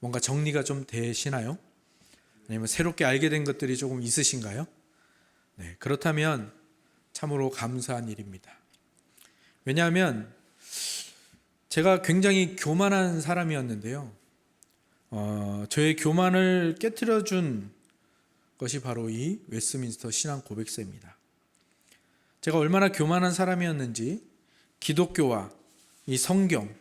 뭔가 정리가 좀 되시나요? 아니면 새롭게 알게 된 것들이 조금 있으신가요? 네, 그렇다면 참으로 감사한 일입니다. 왜냐하면 제가 굉장히 교만한 사람이었는데요. 저의 교만을 깨트려준 것이 바로 이 웨스트민스터 신앙 고백서입니다. 제가 얼마나 교만한 사람이었는지 기독교와 이 성경,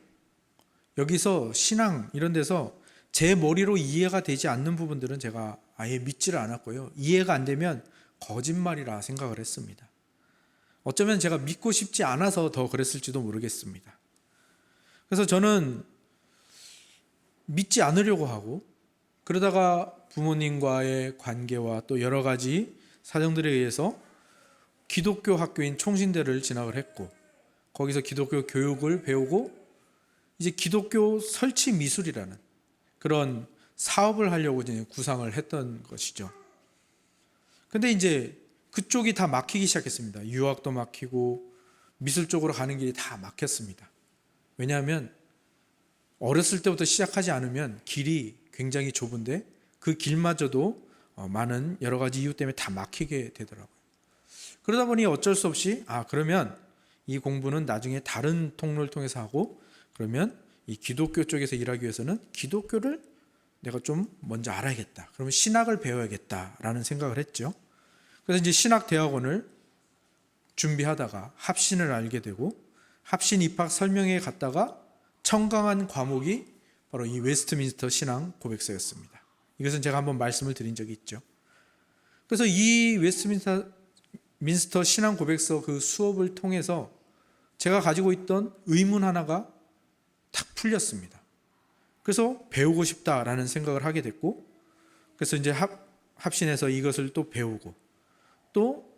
여기서 신앙 이런 데서 제 머리로 이해가 되지 않는 부분들은 제가 아예 믿지를 않았고요. 이해가 안 되면 거짓말이라 생각을 했습니다. 어쩌면 제가 믿고 싶지 않아서 더 그랬을지도 모르겠습니다. 그래서 저는 믿지 않으려고 하고, 그러다가 부모님과의 관계와 또 여러 가지 사정들에 의해서 기독교 학교인 총신대를 진학을 했고, 거기서 기독교 교육을 배우고 이제 기독교 설치 미술이라는 그런 사업을 하려고 이제 구상을 했던 것이죠. 근데 이제 그쪽이 다 막히기 시작했습니다. 유학도 막히고 미술 쪽으로 가는 길이 다 막혔습니다. 왜냐하면 어렸을 때부터 시작하지 않으면 길이 굉장히 좁은데 그 길마저도 많은 여러 가지 이유 때문에 다 막히게 되더라고요. 그러다 보니 어쩔 수 없이 그러면 이 공부는 나중에 다른 통로를 통해서 하고, 그러면 이 기독교 쪽에서 일하기 위해서는 기독교를 내가 좀 먼저 알아야겠다. 그러면 신학을 배워야겠다라는 생각을 했죠. 그래서 이제 신학대학원을 준비하다가 합신을 알게 되고, 합신 입학 설명회에 갔다가 청강한 과목이 바로 이 웨스트민스터 신앙 고백서였습니다. 이것은 제가 한번 말씀을 드린 적이 있죠. 그래서 이 웨스트민스터 신앙 고백서 그 수업을 통해서 제가 가지고 있던 의문 하나가 탁 풀렸습니다. 그래서 배우고 싶다라는 생각을 하게 됐고, 그래서 이제 합신에서 이것을 또 배우고, 또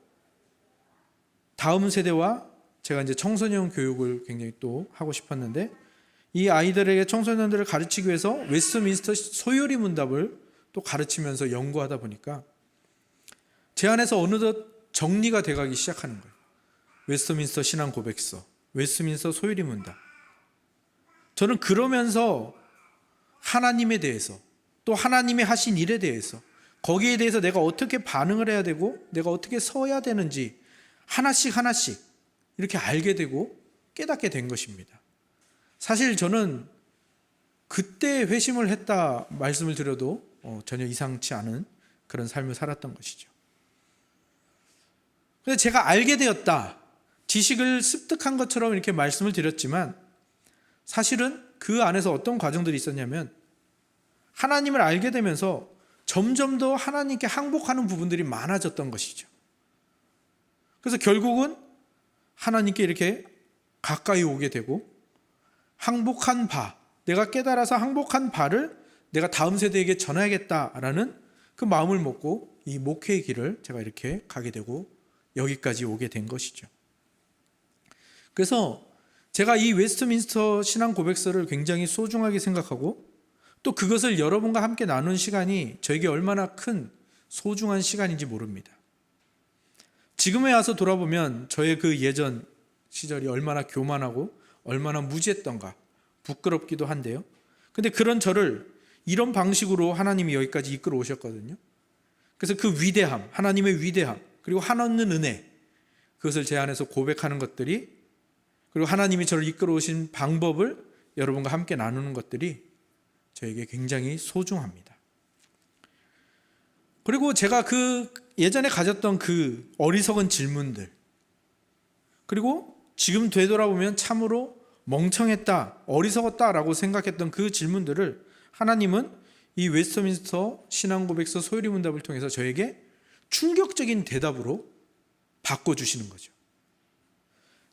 다음 세대와 제가 이제 청소년 교육을 굉장히 또 하고 싶었는데, 이 아이들에게 청소년들을 가르치기 위해서 웨스트민스터 소요리 문답을 또 가르치면서 연구하다 보니까 제 안에서 어느덧 정리가 돼가기 시작하는 거예요. 웨스트민스터 신앙 고백서, 웨스트민스터 소요리 문답. 저는 그러면서 하나님에 대해서, 또 하나님이 하신 일에 대해서, 거기에 대해서 내가 어떻게 반응을 해야 되고 내가 어떻게 서야 되는지 하나씩 하나씩 이렇게 알게 되고 깨닫게 된 것입니다. 사실 저는 그때 회심을 했다 말씀을 드려도 전혀 이상치 않은 그런 삶을 살았던 것이죠. 그래서 제가 알게 되었다, 지식을 습득한 것처럼 이렇게 말씀을 드렸지만, 사실은 그 안에서 어떤 과정들이 있었냐면, 하나님을 알게 되면서 점점 더 하나님께 항복하는 부분들이 많아졌던 것이죠. 그래서 결국은 하나님께 이렇게 가까이 오게 되고, 항복한 바, 내가 깨달아서 항복한 바를 내가 다음 세대에게 전해야겠다라는 그 마음을 먹고 이 목회의 길을 제가 이렇게 가게 되고 여기까지 오게 된 것이죠. 그래서 제가 이 웨스트민스터 신앙 고백서를 굉장히 소중하게 생각하고, 또 그것을 여러분과 함께 나눈 시간이 저에게 얼마나 큰 소중한 시간인지 모릅니다. 지금에 와서 돌아보면 저의 그 예전 시절이 얼마나 교만하고 얼마나 무지했던가 부끄럽기도 한데요. 근데 그런 저를 이런 방식으로 하나님이 여기까지 이끌어 오셨거든요. 그래서 그 위대함, 하나님의 위대함, 그리고 한없는 은혜, 그것을 제 안에서 고백하는 것들이, 그리고 하나님이 저를 이끌어 오신 방법을 여러분과 함께 나누는 것들이 저에게 굉장히 소중합니다. 그리고 제가 그 예전에 가졌던 그 어리석은 질문들, 그리고 지금 되돌아보면 참으로 멍청했다, 어리석었다라고 생각했던 그 질문들을 하나님은 이 웨스트민스터 신앙 고백서 소요리 문답을 통해서 저에게 충격적인 대답으로 바꿔주시는 거죠.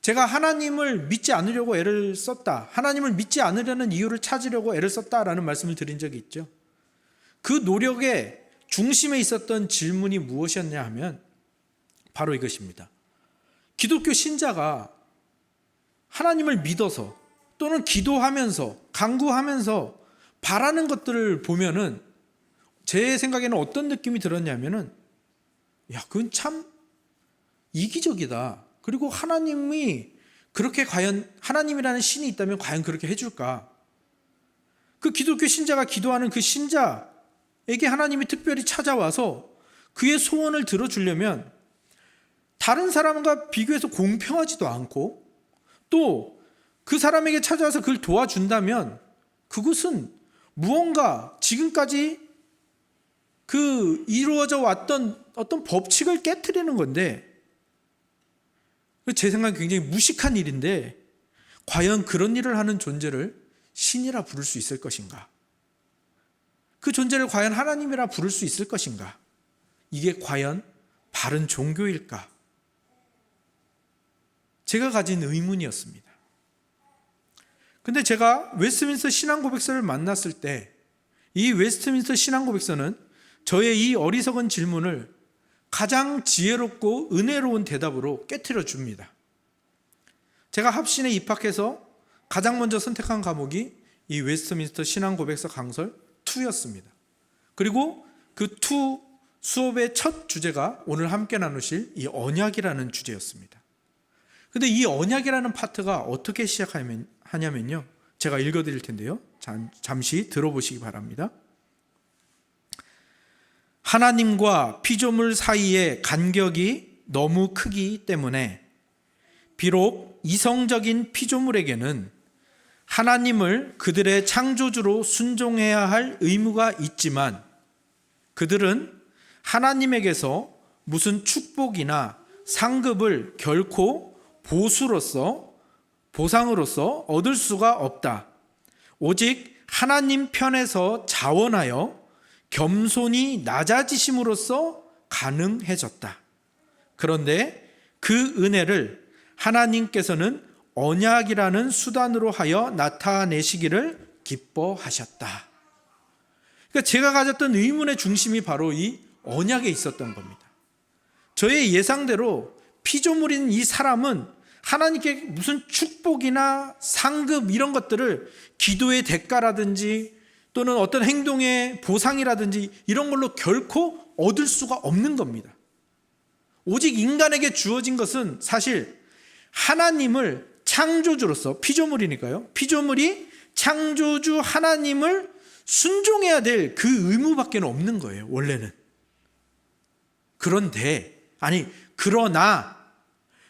제가 하나님을 믿지 않으려고 애를 썼다, 하나님을 믿지 않으려는 이유를 찾으려고 애를 썼다라는 말씀을 드린 적이 있죠. 그 노력의 중심에 있었던 질문이 무엇이었냐 하면 바로 이것입니다. 기독교 신자가 하나님을 믿어서 또는 기도하면서 간구하면서 바라는 것들을 보면은 제 생각에는 어떤 느낌이 들었냐면은, 그건 참 이기적이다. 그리고 하나님이 그렇게 과연 하나님이라는 신이 있다면 과연 그렇게 해줄까? 그 기독교 신자가 기도하는 그 신자에게 하나님이 특별히 찾아와서 그의 소원을 들어주려면 다른 사람과 비교해서 공평하지도 않고 또 그 사람에게 찾아와서 그를 도와준다면 그것은 무언가 지금까지 그 이루어져 왔던 어떤 법칙을 깨트리는 건데, 제 생각엔 굉장히 무식한 일인데 과연 그런 일을 하는 존재를 신이라 부를 수 있을 것인가? 그 존재를 과연 하나님이라 부를 수 있을 것인가? 이게 과연 바른 종교일까? 제가 가진 의문이었습니다. 근데 제가 웨스트민스터 신앙고백서를 만났을 때 이 웨스트민스터 신앙고백서는 저의 이 어리석은 질문을 가장 지혜롭고 은혜로운 대답으로 깨트려 줍니다. 제가 합신에 입학해서 가장 먼저 선택한 과목이 이 웨스트민스터 신앙고백서 강설 2였습니다. 그리고 그 2 수업의 첫 주제가 오늘 함께 나누실 이 언약이라는 주제였습니다. 근데 이 언약이라는 파트가 어떻게 시작하냐면요, 제가 읽어드릴 텐데요, 잠시 들어보시기 바랍니다. 하나님과 피조물 사이의 간격이 너무 크기 때문에 비록 이성적인 피조물에게는 하나님을 그들의 창조주로 순종해야 할 의무가 있지만 그들은 하나님에게서 무슨 축복이나 상급을 결코 보상으로서 얻을 수가 없다. 오직 하나님 편에서 자원하여 겸손히 낮아지심으로써 가능해졌다. 그런데 그 은혜를 하나님께서는 언약이라는 수단으로 하여 나타내시기를 기뻐하셨다. 그러니까 제가 가졌던 의문의 중심이 바로 이 언약에 있었던 겁니다. 저의 예상대로 피조물인 이 사람은 하나님께 무슨 축복이나 상급 이런 것들을 기도의 대가라든지 또는 어떤 행동의 보상이라든지 이런 걸로 결코 얻을 수가 없는 겁니다. 오직 인간에게 주어진 것은 사실 하나님을 창조주로서, 피조물이니까요, 피조물이 창조주 하나님을 순종해야 될 그 의무밖에 없는 거예요, 원래는. 그러나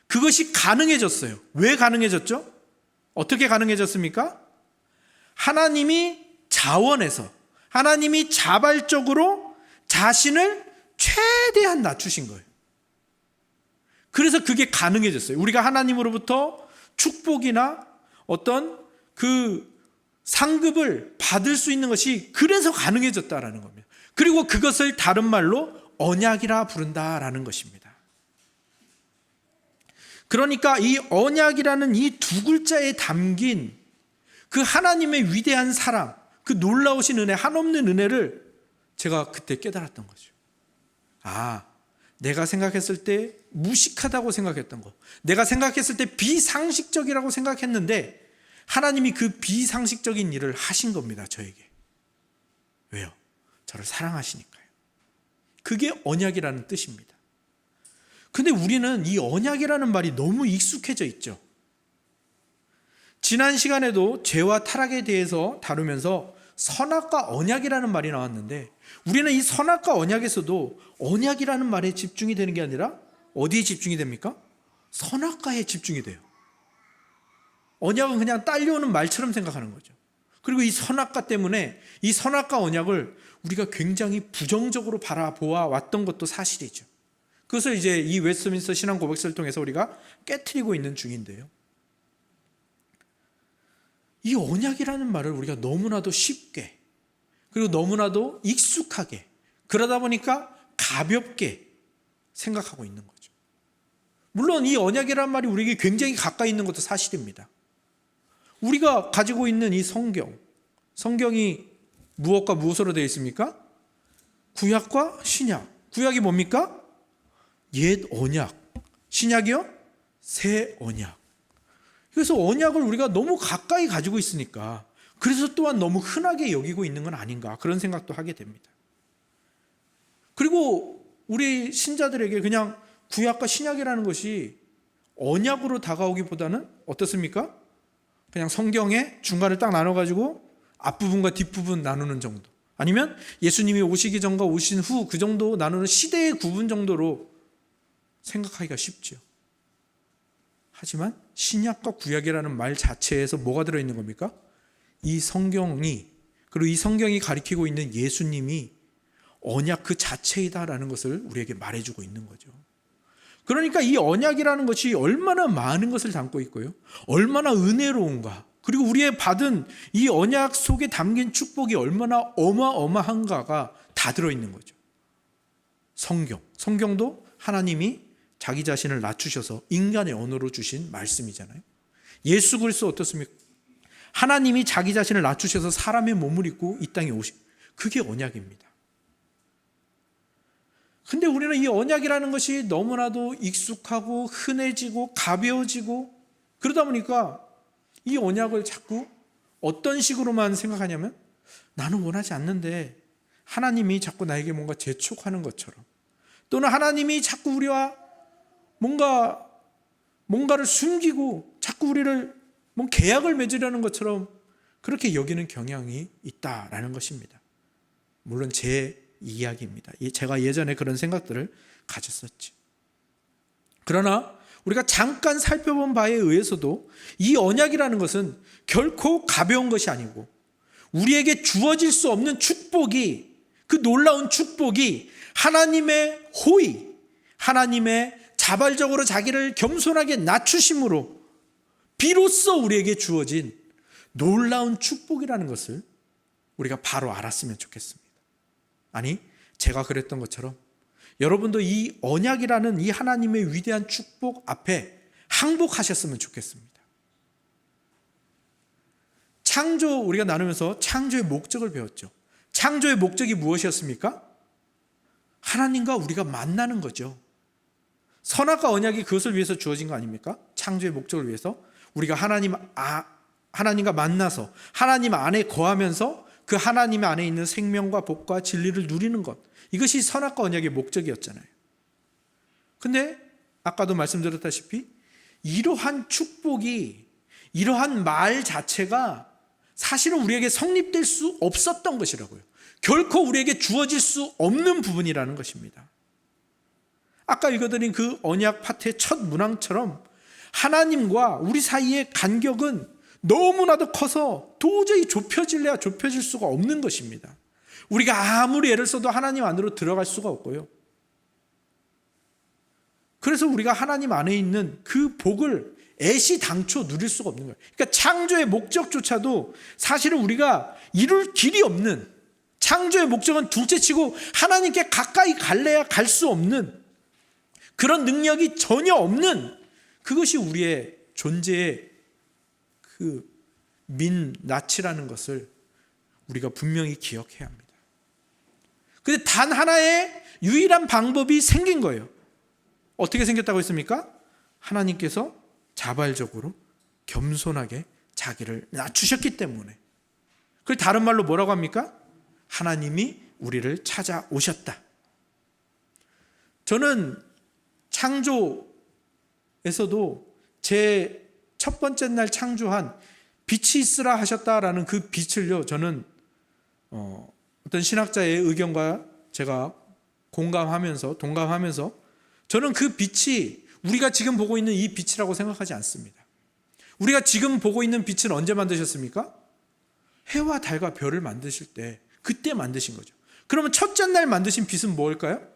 그것이 가능해졌어요. 왜 가능해졌죠? 어떻게 가능해졌습니까? 하나님이 자원해서, 하나님이 자발적으로 자신을 최대한 낮추신 거예요. 그래서 그게 가능해졌어요. 우리가 하나님으로부터 축복이나 어떤 그 상급을 받을 수 있는 것이 그래서 가능해졌다라는 겁니다. 그리고 그것을 다른 말로 언약이라 부른다라는 것입니다. 그러니까 이 언약이라는 이 두 글자에 담긴 그 하나님의 위대한 사랑, 그 놀라우신 은혜, 한없는 은혜를 제가 그때 깨달았던 거죠. 내가 생각했을 때 무식하다고 생각했던 거, 내가 생각했을 때 비상식적이라고 생각했는데 하나님이 그 비상식적인 일을 하신 겁니다, 저에게. 왜요? 저를 사랑하시니까요. 그게 언약이라는 뜻입니다. 근데 우리는 이 언약이라는 말이 너무 익숙해져 있죠. 지난 시간에도 죄와 타락에 대해서 다루면서 선악과 언약이라는 말이 나왔는데 우리는 이 선악과 언약에서도 언약이라는 말에 집중이 되는 게 아니라 어디에 집중이 됩니까? 선악과에 집중이 돼요. 언약은 그냥 딸려오는 말처럼 생각하는 거죠. 그리고 이 선악과 때문에 이 선악과 언약을 우리가 굉장히 부정적으로 바라보아 왔던 것도 사실이죠. 그것을 이제 이 웨스트민스터 신앙 고백서를 통해서 우리가 깨트리고 있는 중인데요. 이 언약이라는 말을 우리가 너무나도 쉽게 그리고 너무나도 익숙하게 그러다 보니까 가볍게 생각하고 있는 거죠. 물론 이 언약이라는 말이 우리에게 굉장히 가까이 있는 것도 사실입니다. 우리가 가지고 있는 이 성경이 무엇과 무엇으로 되어 있습니까? 구약과 신약. 구약이 뭡니까? 옛 언약. 신약이요? 새 언약. 그래서 언약을 우리가 너무 가까이 가지고 있으니까 그래서 또한 너무 흔하게 여기고 있는 건 아닌가 그런 생각도 하게 됩니다. 그리고 우리 신자들에게 그냥 구약과 신약이라는 것이 언약으로 다가오기보다는 어떻습니까? 그냥 성경의 중간을 딱 나눠가지고 앞부분과 뒷부분 나누는 정도, 아니면 예수님이 오시기 전과 오신 후 그 정도 나누는 시대의 구분 정도로 생각하기가 쉽죠. 하지만 신약과 구약이라는 말 자체에서 뭐가 들어있는 겁니까? 이 성경이, 그리고 이 성경이 가리키고 있는 예수님이 언약 그 자체이다라는 것을 우리에게 말해주고 있는 거죠. 그러니까 이 언약이라는 것이 얼마나 많은 것을 담고 있고요, 얼마나 은혜로운가, 그리고 우리의 받은 이 언약 속에 담긴 축복이 얼마나 어마어마한가가 다 들어있는 거죠. 성경도 하나님이 자기 자신을 낮추셔서 인간의 언어로 주신 말씀이잖아요. 예수 그리스도 어떻습니까? 하나님이 자기 자신을 낮추셔서 사람의 몸을 입고 이 땅에 오신, 그게 언약입니다. 근데 우리는 이 언약이라는 것이 너무나도 익숙하고 흔해지고 가벼워지고 그러다 보니까 이 언약을 자꾸 어떤 식으로만 생각하냐면, 나는 원하지 않는데 하나님이 자꾸 나에게 뭔가 재촉하는 것처럼, 또는 하나님이 자꾸 우리와 뭔가를 숨기고 자꾸 우리를 계약을 맺으려는 것처럼 그렇게 여기는 경향이 있다라는 것입니다. 물론 제 이야기입니다. 제가 예전에 그런 생각들을 가졌었지. 그러나 우리가 잠깐 살펴본 바에 의해서도 이 언약이라는 것은 결코 가벼운 것이 아니고, 우리에게 주어질 수 없는 축복이, 그 놀라운 축복이 하나님의 호의, 하나님의 자발적으로 자기를 겸손하게 낮추심으로 비로소 우리에게 주어진 놀라운 축복이라는 것을 우리가 바로 알았으면 좋겠습니다. 아니, 제가 그랬던 것처럼 여러분도 이 언약이라는 이 하나님의 위대한 축복 앞에 항복하셨으면 좋겠습니다. 창조, 우리가 나누면서 창조의 목적을 배웠죠. 창조의 목적이 무엇이었습니까? 하나님과 우리가 만나는 거죠. 선악과 언약이 그것을 위해서 주어진 거 아닙니까? 창조의 목적을 위해서 우리가 하나님과 만나서 하나님 안에 거하면서 그 하나님 안에 있는 생명과 복과 진리를 누리는 것, 이것이 선악과 언약의 목적이었잖아요. 근데 아까도 말씀드렸다시피 이러한 축복이, 이러한 말 자체가 사실은 우리에게 성립될 수 없었던 것이라고요. 결코 우리에게 주어질 수 없는 부분이라는 것입니다. 아까 읽어드린 그 언약 파트의 첫 문항처럼 하나님과 우리 사이의 간격은 너무나도 커서 도저히 좁혀질래야 좁혀질 수가 없는 것입니다. 우리가 아무리 애를 써도 하나님 안으로 들어갈 수가 없고요. 그래서 우리가 하나님 안에 있는 그 복을 애시당초 누릴 수가 없는 거예요. 그러니까 창조의 목적조차도 사실은 우리가 이룰 길이 없는, 창조의 목적은 둘째치고 하나님께 가까이 갈래야 갈 수 없는, 그런 능력이 전혀 없는, 그것이 우리의 존재의 그 민낯이라는 것을 우리가 분명히 기억해야 합니다. 근데 단 하나의 유일한 방법이 생긴 거예요. 어떻게 생겼다고 했습니까? 하나님께서 자발적으로 겸손하게 자기를 낮추셨기 때문에. 그걸 다른 말로 뭐라고 합니까? 하나님이 우리를 찾아오셨다. 저는 창조에서도 제 첫 번째 날 창조한 빛이 있으라 하셨다라는 그 빛을요, 저는 어떤 신학자의 의견과 제가 동감하면서 저는 그 빛이 우리가 지금 보고 있는 이 빛이라고 생각하지 않습니다. 우리가 지금 보고 있는 빛은 언제 만드셨습니까? 해와 달과 별을 만드실 때 그때 만드신 거죠. 그러면 첫째 날 만드신 빛은 뭘까요?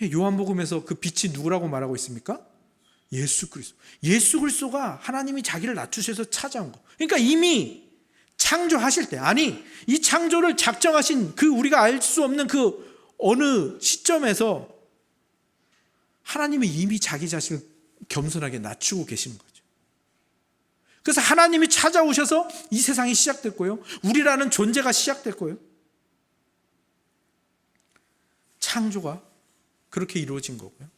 요한복음에서 그 빛이 누구라고 말하고 있습니까? 예수 그리스도. 예수 그리스도가 하나님이 자기를 낮추셔서 찾아온 거. 그러니까 이미 창조하실 때, 아니 이 창조를 작정하신 그 우리가 알 수 없는 그 어느 시점에서 하나님이 이미 자기 자신을 겸손하게 낮추고 계시는 거죠. 그래서 하나님이 찾아오셔서 이 세상이 시작됐고요, 우리라는 존재가 시작됐고요, 창조가 그렇게 이루어진 거고요.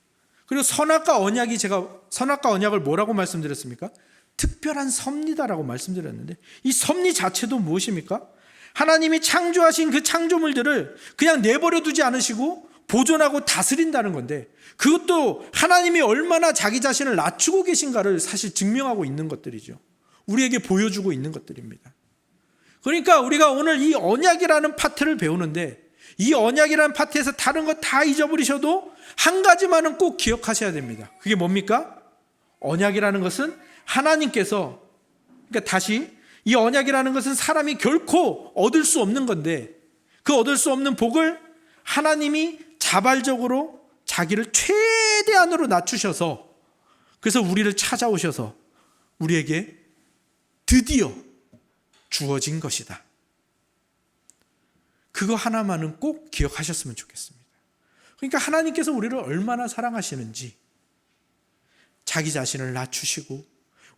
그리고 선악과 언약을 뭐라고 말씀드렸습니까? 특별한 섭리다라고 말씀드렸는데, 이 섭리 자체도 무엇입니까? 하나님이 창조하신 그 창조물들을 그냥 내버려 두지 않으시고 보존하고 다스린다는 건데, 그것도 하나님이 얼마나 자기 자신을 낮추고 계신가를 사실 증명하고 있는 것들이죠. 우리에게 보여주고 있는 것들입니다. 그러니까 우리가 오늘 이 언약이라는 파트를 배우는데, 이 언약이라는 파트에서 다른 거 다 잊어버리셔도 한 가지만은 꼭 기억하셔야 됩니다. 그게 뭡니까? 언약이라는 것은 하나님께서, 그러니까 다시, 이 언약이라는 것은 사람이 결코 얻을 수 없는 건데, 그 얻을 수 없는 복을 하나님이 자발적으로 자기를 최대한으로 낮추셔서, 그래서 우리를 찾아오셔서 우리에게 드디어 주어진 것이다. 그거 하나만은 꼭 기억하셨으면 좋겠습니다. 그러니까 하나님께서 우리를 얼마나 사랑하시는지, 자기 자신을 낮추시고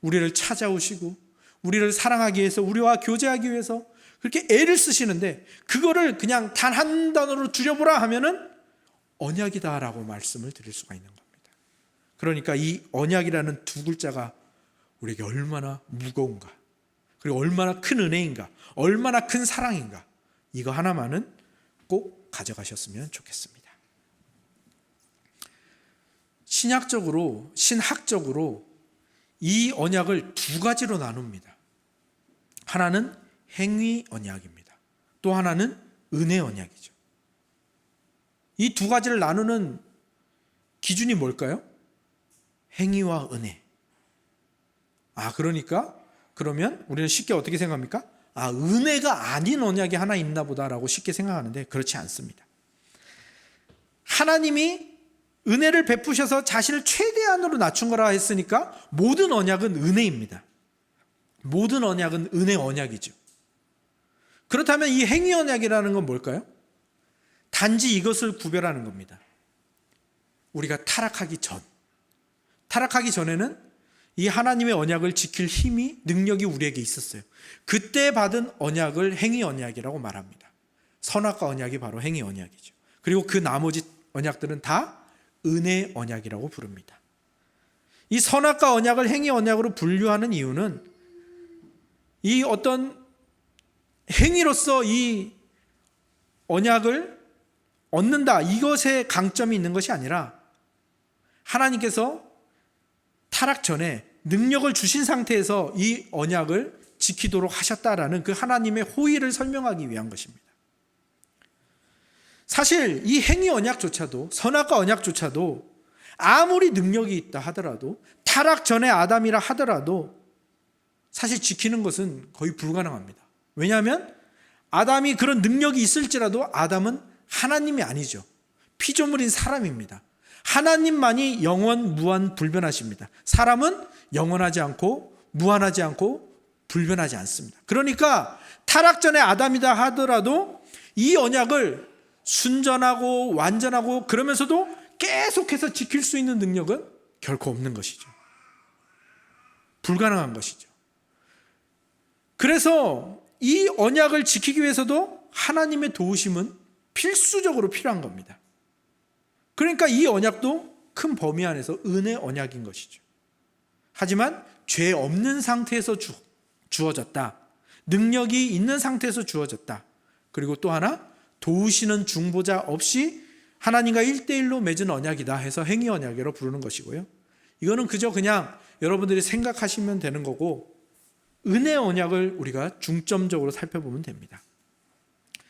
우리를 찾아오시고 우리를 사랑하기 위해서, 우리와 교제하기 위해서 그렇게 애를 쓰시는데, 그거를 그냥 단 한 단어로 줄여보라 하면은 언약이다라고 말씀을 드릴 수가 있는 겁니다. 그러니까 이 언약이라는 두 글자가 우리에게 얼마나 무거운가, 그리고 얼마나 큰 은혜인가, 얼마나 큰 사랑인가, 이거 하나만은 꼭 가져가셨으면 좋겠습니다. 신학적으로 이 언약을 두 가지로 나눕니다. 하나는 행위 언약입니다. 또 하나는 은혜 언약이죠. 이 두 가지를 나누는 기준이 뭘까요? 행위와 은혜. 그러면 우리는 쉽게 어떻게 생각합니까? 은혜가 아닌 언약이 하나 있나 보다라고 쉽게 생각하는데, 그렇지 않습니다. 하나님이 은혜를 베푸셔서 자신을 최대한으로 낮춘 거라 했으니까 모든 언약은 은혜입니다. 모든 언약은 은혜 언약이죠. 그렇다면 이 행위 언약이라는 건 뭘까요? 단지 이것을 구별하는 겁니다. 우리가 타락하기 전에는 이 하나님의 언약을 지킬 힘이, 능력이 우리에게 있었어요. 그때 받은 언약을 행위 언약이라고 말합니다. 선악과 언약이 바로 행위 언약이죠. 그리고 그 나머지 언약들은 다 은혜 언약이라고 부릅니다. 이 선악과 언약을 행위 언약으로 분류하는 이유는, 이 어떤 행위로서 이 언약을 얻는다, 이것에 강점이 있는 것이 아니라, 하나님께서 타락 전에 능력을 주신 상태에서 이 언약을 지키도록 하셨다라는 그 하나님의 호의를 설명하기 위한 것입니다. 사실 이 행위 언약조차도, 선악과 언약조차도 아무리 능력이 있다 하더라도, 타락 전에 아담이라 하더라도 사실 지키는 것은 거의 불가능합니다. 왜냐하면 아담이 그런 능력이 있을지라도 아담은 하나님이 아니죠. 피조물인 사람입니다. 하나님만이 영원, 무한, 불변하십니다. 사람은 영원하지 않고 무한하지 않고 불변하지 않습니다. 그러니까 타락 전에 아담이다 하더라도 이 언약을 순전하고 완전하고 그러면서도 계속해서 지킬 수 있는 능력은 결코 없는 것이죠. 불가능한 것이죠. 그래서 이 언약을 지키기 위해서도 하나님의 도우심은 필수적으로 필요한 겁니다. 그러니까 이 언약도 큰 범위 안에서 은혜 언약인 것이죠. 하지만 죄 없는 상태에서 주어졌다. 능력이 있는 상태에서 주어졌다. 그리고 또 하나, 도우시는 중보자 없이 하나님과 1대1로 맺은 언약이다 해서 행위 언약이라고 부르는 것이고요. 이거는 그저 그냥 여러분들이 생각하시면 되는 거고, 은혜 언약을 우리가 중점적으로 살펴보면 됩니다.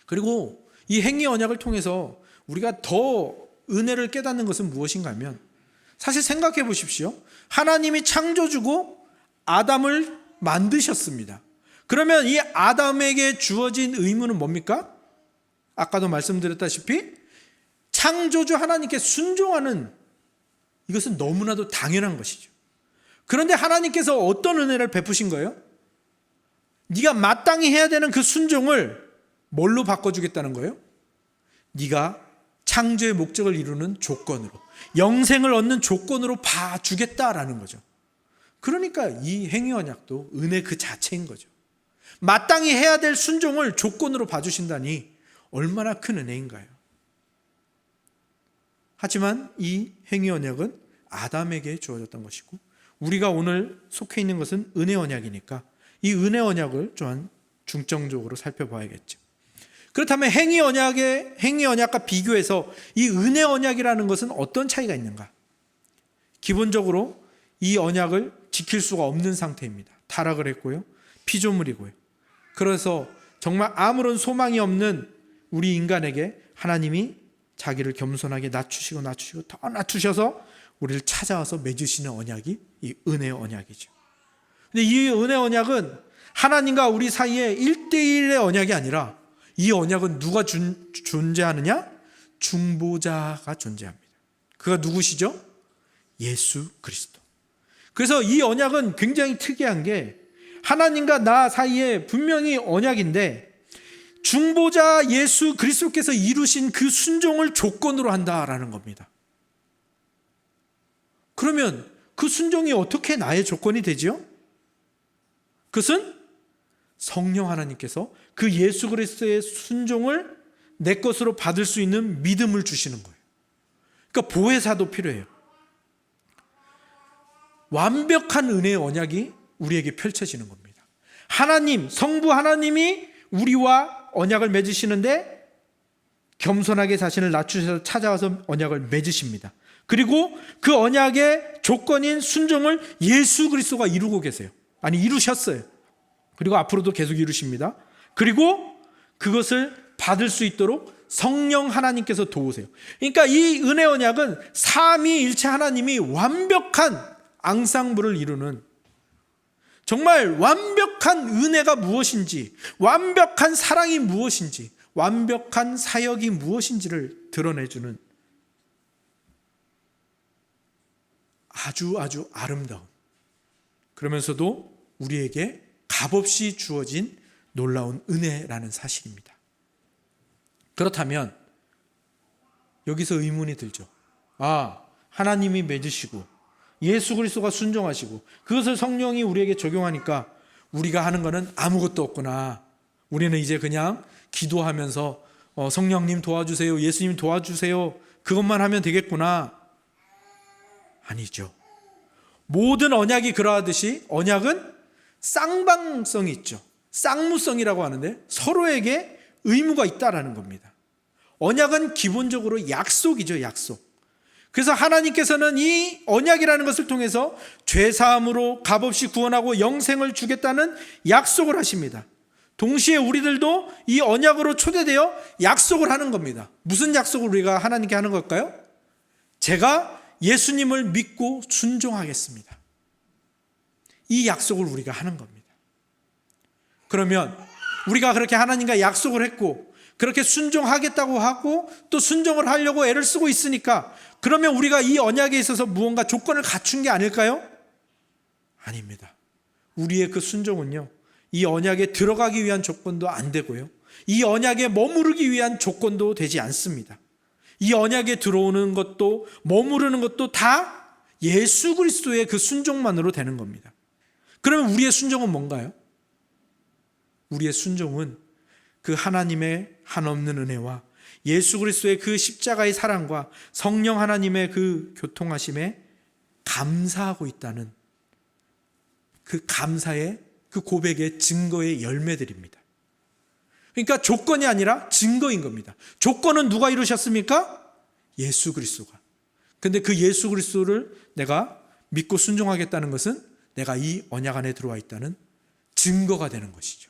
그리고 이 행위 언약을 통해서 우리가 더 은혜를 깨닫는 것은 무엇인가 하면, 사실 생각해 보십시오. 하나님이 창조주고 아담을 만드셨습니다. 그러면 이 아담에게 주어진 의무는 뭡니까? 아까도 말씀드렸다시피 창조주 하나님께 순종하는, 이것은 너무나도 당연한 것이죠. 그런데 하나님께서 어떤 은혜를 베푸신 거예요? 네가 마땅히 해야 되는 그 순종을 뭘로 바꿔주겠다는 거예요? 네가 창조의 목적을 이루는 조건으로, 영생을 얻는 조건으로 봐주겠다라는 거죠. 그러니까 이 행위 언약도 은혜 그 자체인 거죠. 마땅히 해야 될 순종을 조건으로 봐주신다니 얼마나 큰 은혜인가요? 하지만 이 행위 언약은 아담에게 주어졌던 것이고, 우리가 오늘 속해 있는 것은 은혜 언약이니까 이 은혜 언약을 또한 중점적으로 살펴봐야겠죠. 그렇다면 행위 언약과 비교해서 이 은혜 언약이라는 것은 어떤 차이가 있는가? 기본적으로 이 언약을 지킬 수가 없는 상태입니다. 타락을 했고요, 피조물이고요. 그래서 정말 아무런 소망이 없는 우리 인간에게 하나님이 자기를 겸손하게 낮추시고 더 낮추셔서 우리를 찾아와서 맺으시는 언약이 이 은혜의 언약이죠. 근데 이 은혜의 언약은 하나님과 우리 사이에 1대1의 언약이 아니라 이 언약은 누가 존재하느냐? 중보자가 존재합니다. 그가 누구시죠? 예수 그리스도. 그래서 이 언약은 굉장히 특이한 게 하나님과 나 사이에 분명히 언약인데 중보자 예수 그리스도께서 이루신 그 순종을 조건으로 한다라는 겁니다. 그러면 그 순종이 어떻게 나의 조건이 되죠? 그것은 성령 하나님께서 그 예수 그리스도의 순종을 내 것으로 받을 수 있는 믿음을 주시는 거예요. 그러니까 보혜사도 필요해요. 완벽한 은혜의 언약이 우리에게 펼쳐지는 겁니다. 하나님, 성부 하나님이 우리와 언약을 맺으시는데 겸손하게 자신을 낮추셔서 찾아와서 언약을 맺으십니다. 그리고 그 언약의 조건인 순종을 예수 그리스도가 이루고 계세요. 아니, 이루셨어요. 그리고 앞으로도 계속 이루십니다. 그리고 그것을 받을 수 있도록 성령 하나님께서 도우세요. 그러니까 이 은혜 언약은 삼위일체 하나님이 완벽한 앙상블을 이루는, 정말 완벽한 은혜가 무엇인지, 완벽한 사랑이 무엇인지, 완벽한 사역이 무엇인지를 드러내주는 아주 아름다운, 그러면서도 우리에게 값없이 주어진 놀라운 은혜라는 사실입니다. 그렇다면 여기서 의문이 들죠. 하나님이 맺으시고 예수 그리스도가 순종하시고 그것을 성령이 우리에게 적용하니까 우리가 하는 것은 아무것도 없구나. 우리는 이제 그냥 기도하면서 성령님 도와주세요, 예수님 도와주세요, 그것만 하면 되겠구나. 아니죠. 모든 언약이 그러하듯이 언약은 쌍방성이 있죠. 쌍무성이라고 하는데 서로에게 의무가 있다라는 겁니다. 언약은 기본적으로 약속이죠, 약속. 그래서 하나님께서는 이 언약이라는 것을 통해서 죄사함으로 값없이 구원하고 영생을 주겠다는 약속을 하십니다. 동시에 우리들도 이 언약으로 초대되어 약속을 하는 겁니다. 무슨 약속을 우리가 하나님께 하는 걸까요? 제가 예수님을 믿고 순종하겠습니다. 이 약속을 우리가 하는 겁니다. 그러면 우리가 그렇게 하나님과 약속을 했고 그렇게 순종하겠다고 하고 또 순종을 하려고 애를 쓰고 있으니까, 그러면 우리가 이 언약에 있어서 무언가 조건을 갖춘 게 아닐까요? 아닙니다. 우리의 그 순종은요, 이 언약에 들어가기 위한 조건도 안 되고요, 이 언약에 머무르기 위한 조건도 되지 않습니다. 이 언약에 들어오는 것도 머무르는 것도 다 예수 그리스도의 그 순종만으로 되는 겁니다. 그러면 우리의 순종은 뭔가요? 우리의 순종은 그 하나님의 한없는 은혜와 예수 그리스도의 그 십자가의 사랑과 성령 하나님의 그 교통하심에 감사하고 있다는 그 감사의 그 고백의 증거의 열매들입니다. 그러니까 조건이 아니라 증거인 겁니다. 조건은 누가 이루셨습니까? 예수 그리스도가. 근데 그 예수 그리스도를 내가 믿고 순종하겠다는 것은 내가 이 언약 안에 들어와 있다는 증거가 되는 것이죠.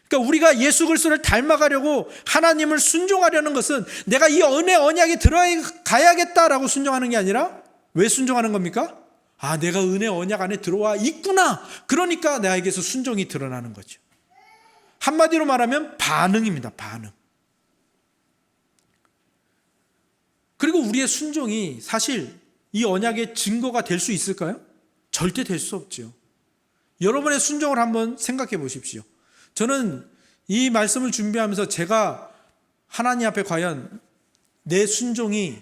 그러니까 우리가 예수 그리스도를 닮아가려고 하나님을 순종하려는 것은 내가 이 은혜 언약에 들어가야겠다라고 순종하는 게 아니라 왜 순종하는 겁니까? 내가 은혜 언약 안에 들어와 있구나. 그러니까 나에게서 순종이 드러나는 거죠. 한마디로 말하면 반응입니다. 반응. 그리고 우리의 순종이 사실 이 언약의 증거가 될 수 있을까요? 절대 될 수 없죠. 여러분의 순종을 한번 생각해 보십시오. 저는 이 말씀을 준비하면서 제가 하나님 앞에 과연 내 순종이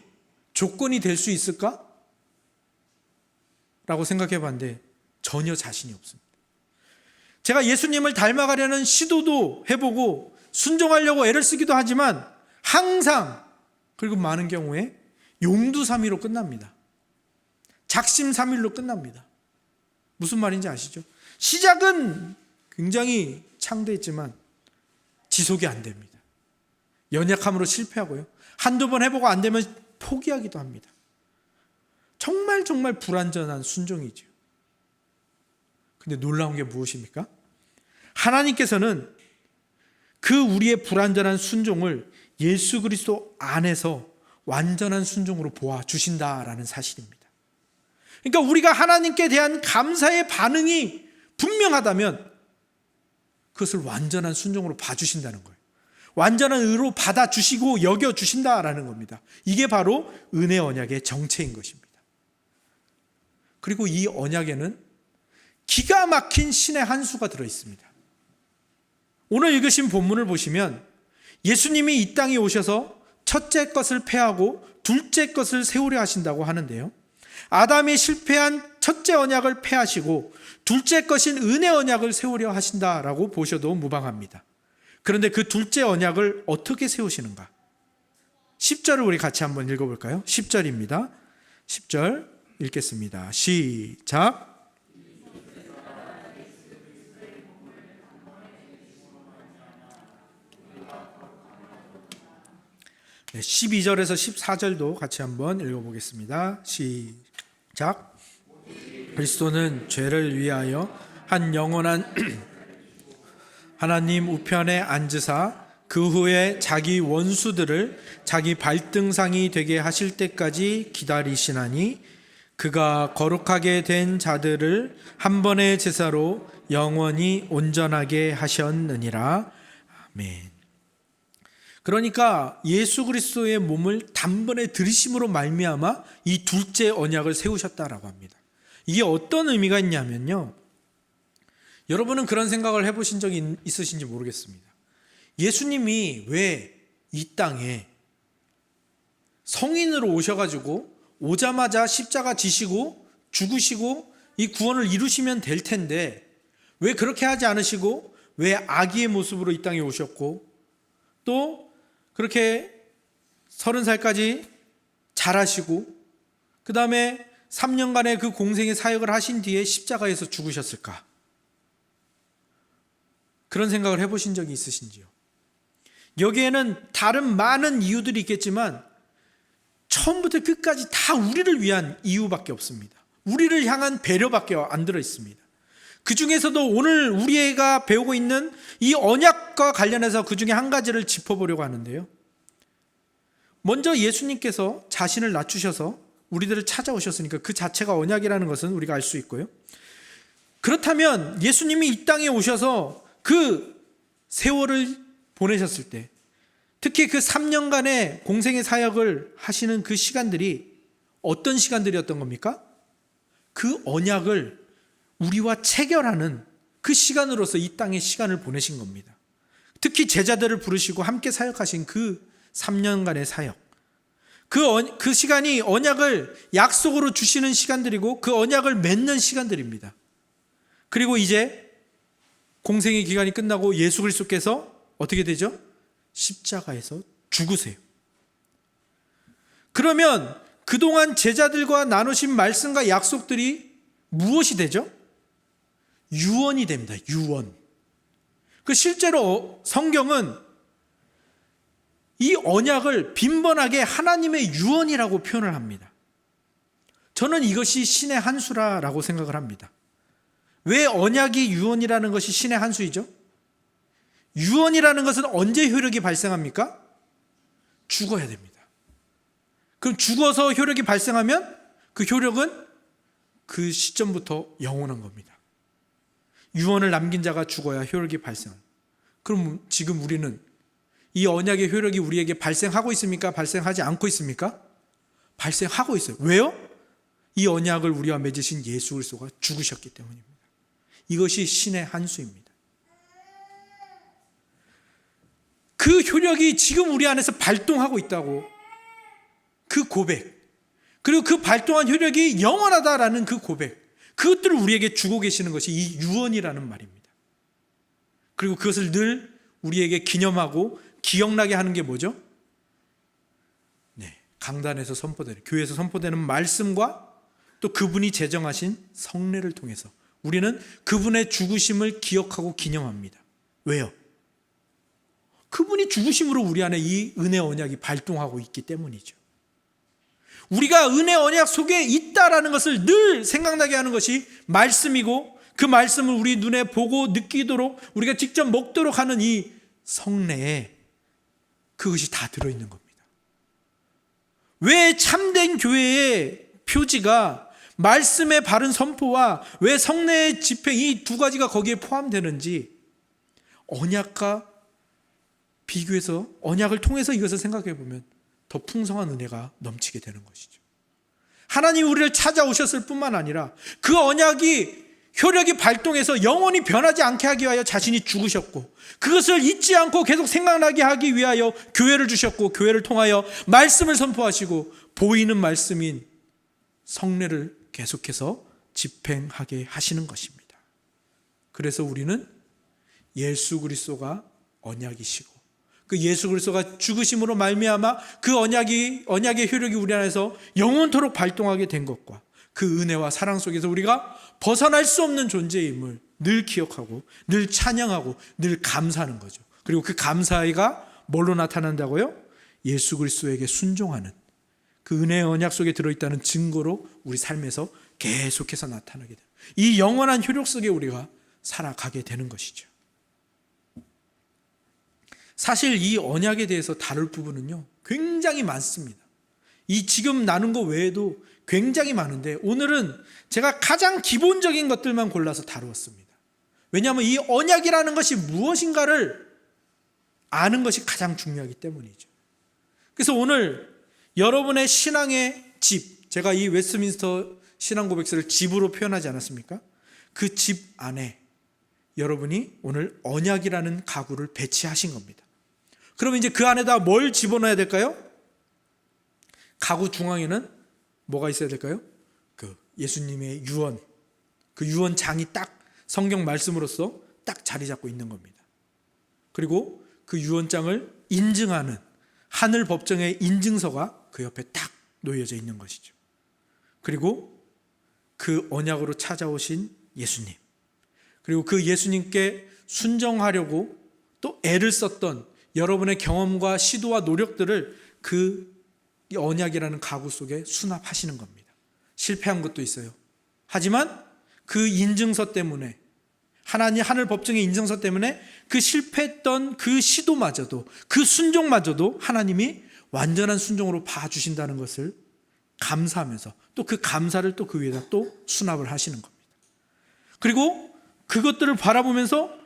조건이 될 수 있을까? 라고 생각해 봤는데 전혀 자신이 없습니다. 제가 예수님을 닮아가려는 시도도 해보고 순종하려고 애를 쓰기도 하지만 항상, 그리고 많은 경우에 용두사미로 끝납니다. 작심삼일로 끝납니다. 무슨 말인지 아시죠? 시작은 굉장히 창대했지만 지속이 안 됩니다. 연약함으로 실패하고요, 한두 번 해보고 안 되면 포기하기도 합니다. 정말 불완전한 순종이죠. 근데 놀라운 게 무엇입니까? 하나님께서는 그 우리의 불완전한 순종을 예수 그리스도 안에서 완전한 순종으로 보아주신다라는 사실입니다. 그러니까 우리가 하나님께 대한 감사의 반응이 분명하다면 그것을 완전한 순종으로 봐주신다는 거예요. 완전한 의로 받아주시고 여겨주신다라는 겁니다. 이게 바로 은혜 언약의 정체인 것입니다. 그리고 이 언약에는 기가 막힌 신의 한 수가 들어있습니다. 오늘 읽으신 본문을 보시면 예수님이 이 땅에 오셔서 첫째 것을 폐하고 둘째 것을 세우려 하신다고 하는데요, 아담이 실패한 첫째 언약을 폐하시고 둘째 것인 은혜 언약을 세우려 하신다라고 보셔도 무방합니다. 그런데 그 둘째 언약을 어떻게 세우시는가? 10절을 우리 같이 한번 읽어볼까요? 10절입니다. 10절 읽겠습니다. 시작. 12절에서 14절도 같이 한번 읽어보겠습니다. 시작. 그리스도는 죄를 위하여 한 영원한 하나님 우편에 앉으사 그 후에 자기 원수들을 자기 발등상이 되게 하실 때까지 기다리시나니 그가 거룩하게 된 자들을 한 번의 제사로 영원히 온전하게 하셨느니라. 아멘. 그러니까 예수 그리스도의 몸을 단번에 들이심으로 말미암아 이 둘째 언약을 세우셨다라고 합니다. 이게 어떤 의미가 있냐면요, 여러분은 그런 생각을 해보신 적이 있으신지 모르겠습니다. 예수님이 왜 이 땅에 성인으로 오셔가지고 오자마자 십자가 지시고 죽으시고 이 구원을 이루시면 될 텐데 왜 그렇게 하지 않으시고 왜 아기의 모습으로 이 땅에 오셨고 또 그렇게 30살까지 자라시고 그 다음에 3년간의 그 공생의 사역을 하신 뒤에 십자가에서 죽으셨을까? 그런 생각을 해보신 적이 있으신지요? 여기에는 다른 많은 이유들이 있겠지만 처음부터 끝까지 다 우리를 위한 이유밖에 없습니다. 우리를 향한 배려밖에 안 들어 있습니다. 그 중에서도 오늘 우리가 배우고 있는 이 언약과 관련해서 그 중에 한 가지를 짚어보려고 하는데요, 먼저 예수님께서 자신을 낮추셔서 우리들을 찾아오셨으니까 그 자체가 언약이라는 것은 우리가 알 수 있고요, 그렇다면 예수님이 이 땅에 오셔서 그 세월을 보내셨을 때, 특히 그 3년간의 공생의 사역을 하시는 그 시간들이 어떤 시간들이었던 겁니까? 그 언약을 우리와 체결하는 그 시간으로서 이 땅에 시간을 보내신 겁니다. 특히 제자들을 부르시고 함께 사역하신 그 3년간의 사역, 그 시간이 언약을 약속으로 주시는 시간들이고 그 언약을 맺는 시간들입니다. 그리고 이제 공생의 기간이 끝나고 예수 그리스도께서 어떻게 되죠? 십자가에서 죽으세요. 그러면 그동안 제자들과 나누신 말씀과 약속들이 무엇이 되죠? 유언이 됩니다. 유언. 그 실제로 성경은 이 언약을 빈번하게 하나님의 유언이라고 표현을 합니다. 저는 이것이 신의 한 수라고 생각을 합니다. 왜 언약이 유언이라는 것이 신의 한 수이죠? 유언이라는 것은 언제 효력이 발생합니까? 죽어야 됩니다. 그럼 죽어서 효력이 발생하면 그 효력은 그 시점부터 영원한 겁니다. 유언을 남긴 자가 죽어야 효력이 발생합니다. 그럼 지금 우리는 이 언약의 효력이 우리에게 발생하고 있습니까? 발생하지 않고 있습니까? 발생하고 있어요. 왜요? 이 언약을 우리와 맺으신 예수 그리스도가 죽으셨기 때문입니다. 이것이 신의 한 수입니다. 그 효력이 지금 우리 안에서 발동하고 있다고, 그 고백, 그리고 그 발동한 효력이 영원하다라는 그 고백, 그것들을 우리에게 주고 계시는 것이 이 유언이라는 말입니다. 그리고 그것을 늘 우리에게 기념하고 기억나게 하는 게 뭐죠? 네, 강단에서 선포되는, 교회에서 선포되는 말씀과 또 그분이 제정하신 성례를 통해서 우리는 그분의 죽으심을 기억하고 기념합니다. 왜요? 그분이 죽으심으로 우리 안에 이 은혜 언약이 발동하고 있기 때문이죠. 우리가 은혜 언약 속에 있다라는 것을 늘 생각나게 하는 것이 말씀이고, 그 말씀을 우리 눈에 보고 느끼도록 우리가 직접 먹도록 하는 이 성례에 그것이 다 들어있는 겁니다. 왜 참된 교회의 표지가 말씀의 바른 선포와 왜 성례의 집행, 이 두 가지가 거기에 포함되는지 언약과 비교해서, 언약을 통해서 이것을 생각해 보면 더 풍성한 은혜가 넘치게 되는 것이죠. 하나님이 우리를 찾아오셨을 뿐만 아니라 그 언약이 효력이 발동해서 영원히 변하지 않게 하기 위하여 자신이 죽으셨고, 그것을 잊지 않고 계속 생각나게 하기 위하여 교회를 주셨고, 교회를 통하여 말씀을 선포하시고 보이는 말씀인 성례를 계속해서 집행하게 하시는 것입니다. 그래서 우리는 예수 그리스도가 언약이시고, 그 예수 그리스도가 죽으심으로 말미암아 그 언약의 효력이 우리 안에서 영원토록 발동하게 된 것과 그 은혜와 사랑 속에서 우리가 벗어날 수 없는 존재임을 늘 기억하고 늘 찬양하고 늘 감사하는 거죠. 그리고 그 감사가 뭘로 나타난다고요? 예수 그리스도에게 순종하는, 그 은혜의 언약 속에 들어있다는 증거로 우리 삶에서 계속해서 나타나게 돼요. 이 영원한 효력 속에 우리가 살아가게 되는 것이죠. 사실 이 언약에 대해서 다룰 부분은요, 굉장히 많습니다. 이 지금 나눈 거 외에도 굉장히 많은데 오늘은 제가 가장 기본적인 것들만 골라서 다루었습니다. 왜냐하면 이 언약이라는 것이 무엇인가를 아는 것이 가장 중요하기 때문이죠. 그래서 오늘 여러분의 신앙의 집, 제가 이 웨스트민스터 신앙 고백서를 집으로 표현하지 않았습니까? 그 집 안에 여러분이 오늘 언약이라는 가구를 배치하신 겁니다. 그러면 이제 그 안에다 뭘 집어넣어야 될까요? 가구 중앙에는 뭐가 있어야 될까요? 그 예수님의 유언, 그 유언장이 딱 성경 말씀으로서 딱 자리 잡고 있는 겁니다. 그리고 그 유언장을 인증하는 하늘 법정의 인증서가 그 옆에 딱 놓여져 있는 것이죠. 그리고 그 언약으로 찾아오신 예수님, 그리고 그 예수님께 순종하려고 또 애를 썼던 여러분의 경험과 시도와 노력들을 그 언약이라는 가구 속에 수납하시는 겁니다. 실패한 것도 있어요. 하지만 그 인증서 때문에, 하늘 법정의 인증서 때문에 그 실패했던 그 시도마저도, 그 순종마저도 하나님이 완전한 순종으로 봐주신다는 것을 감사하면서 또 그 감사를 또 그 위에다 또 수납을 하시는 겁니다. 그리고 그것들을 바라보면서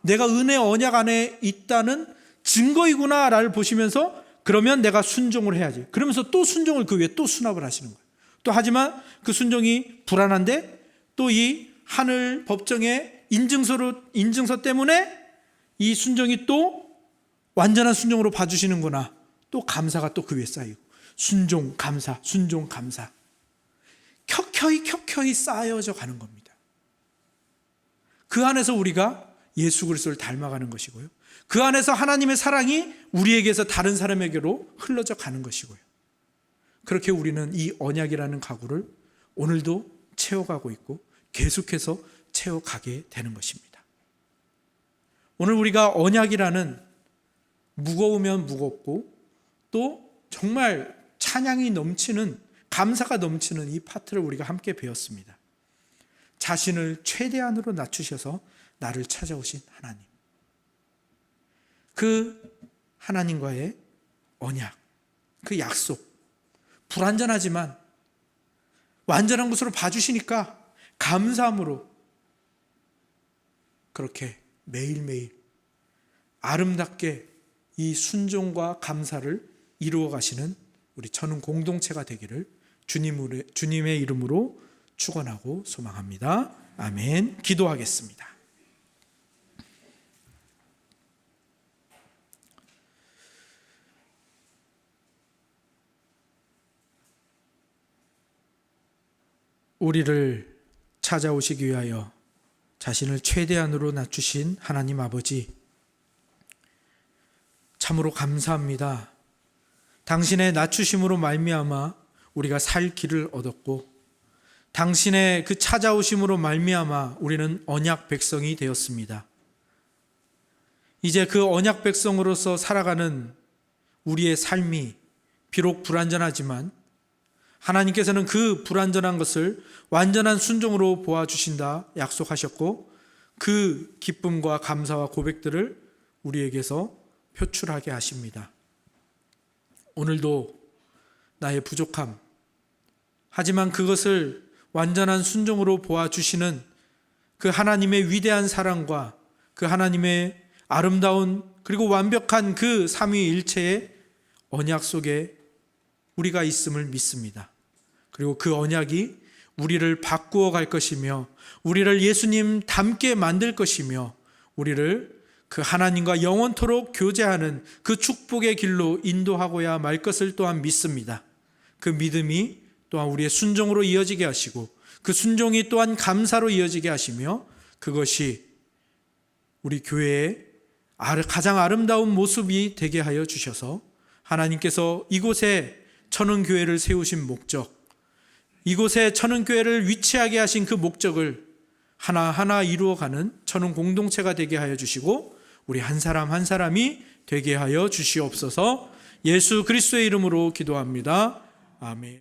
내가 은혜 언약 안에 있다는 증거이구나를 보시면서 그러면 내가 순종을 해야지. 그러면서 또 순종을 그 위에 또 수납을 하시는 거예요. 또 하지만 그 순종이 불안한데 또 이 하늘 법정의 인증서 때문에 이 순종이 또 완전한 순종으로 봐주시는구나. 또 감사가 또 그 위에 쌓이고 순종, 감사, 순종, 감사. 켜켜이 쌓여져 가는 겁니다. 그 안에서 우리가 예수 그리스도를 닮아가는 것이고요. 그 안에서 하나님의 사랑이 우리에게서 다른 사람에게로 흘러져 가는 것이고요. 그렇게 우리는 이 언약이라는 가구를 오늘도 채워가고 있고 계속해서 채워가게 되는 것입니다. 오늘 우리가 언약이라는 무거우면 무겁고 또 정말 찬양이 넘치는, 감사가 넘치는 이 파트를 우리가 함께 배웠습니다. 자신을 최대한으로 낮추셔서 나를 찾아오신 하나님, 그 하나님과의 언약, 그 약속, 불완전하지만 완전한 것으로 봐주시니까 감사함으로 그렇게 매일매일 아름답게 이 순종과 감사를 이루어 가시는 우리 천은 공동체가 되기를 주님의 이름으로 축원하고 소망합니다. 아멘. 기도하겠습니다. 우리를 찾아오시기 위하여 자신을 최대한으로 낮추신 하나님 아버지, 참으로 감사합니다. 당신의 낮추심으로 말미암아 우리가 살 길을 얻었고, 당신의 그 찾아오심으로 말미암아 우리는 언약 백성이 되었습니다. 이제 그 언약 백성으로서 살아가는 우리의 삶이 비록 불완전하지만 하나님께서는 그 불완전한 것을 완전한 순종으로 보아주신다 약속하셨고, 그 기쁨과 감사와 고백들을 우리에게서 표출하게 하십니다. 오늘도 나의 부족함, 하지만 그것을 완전한 순종으로 보아주시는 그 하나님의 위대한 사랑과 그 하나님의 아름다운 그리고 완벽한 그 삼위일체의 언약 속에 우리가 있음을 믿습니다. 그리고 그 언약이 우리를 바꾸어 갈 것이며 우리를 예수님 닮게 만들 것이며 우리를 그 하나님과 영원토록 교제하는 그 축복의 길로 인도하고야 말 것을 또한 믿습니다. 그 믿음이 또한 우리의 순종으로 이어지게 하시고 그 순종이 또한 감사로 이어지게 하시며 그것이 우리 교회의 가장 아름다운 모습이 되게 하여 주셔서 하나님께서 이곳에 천은교회를 세우신 목적, 이곳에 천은교회를 위치하게 하신 그 목적을 하나하나 이루어가는 천은 공동체가 되게 하여 주시고 우리 한 사람 한 사람이 되게 하여 주시옵소서. 예수 그리스도의 이름으로 기도합니다. 아멘.